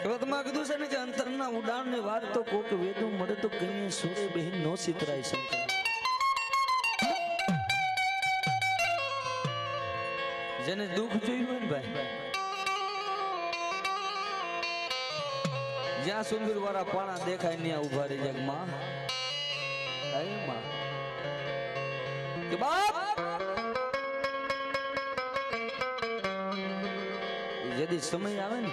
કહેવતમાં કીધું છે ને કે અંતરના ઉડાણની વાત તો કોક વેદું મળે તો કઈ સૂરે બહેન નો સિતરાય શંકર. જેને દુઃખ જોયું હોય ને ભાઈ, જ્યાં સુંદર વાળા પાણા દેખાય ત્યાં ઉભા રહી જાય માં. કે બાપ यदि समय आवे ने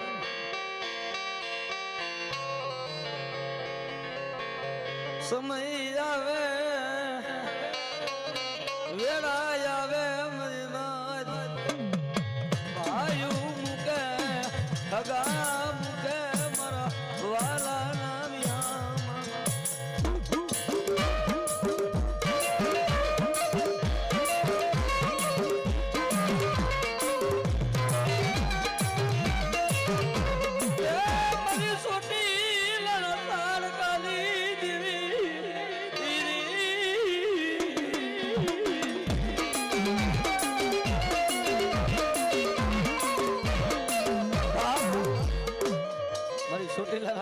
समय आवे वेड़ा आवे मरना भायू मुके हगा मुके मरा वाला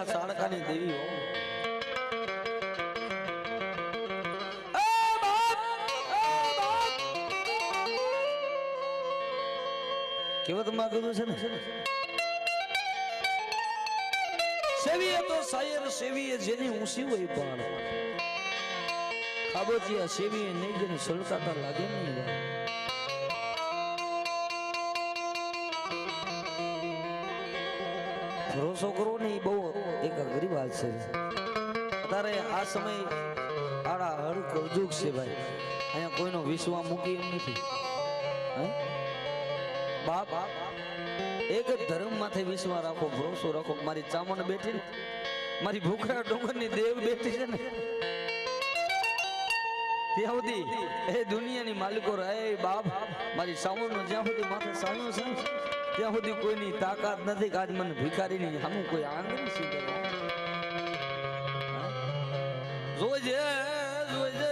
સાળકાની દેવી હો. કહેવતમાં કીધું છે ને સેવીએ તો શાયર સેવીએ જેની ઊંચી હોય પણ ખાબોચિયા સેવીએ નહીં જેને સલકાતા લાગે નહીં. ભરોસો કરો ને એ બહુ એક ગરીબ હાલ છે. અત્યારે આ સમય આડા હળ કરજુક છે ભાઈ. અહીંયા કોઈનો વિશ્વાસ મૂકી એમ નથી. બાપ એક જ ધર્મ માથે વિશ્વાસ રાખો, ભરોસો રાખો. મારી ચામણ બેઠી ને, મારી ભૂખરા ડુંગરની દેવ બેઠી છે ને, ત્યાં સુધી એ દુનિયાની માલિકો રહે બાપ. મારી ચામણનો જ્યાં સુધી માથે સાણ્યો છે ત્યાં સુધી કોઈની તાકાત નથી કે આજ મને ભિખારી ની સામું કોઈ આંગળી સીધે જોજે જોજે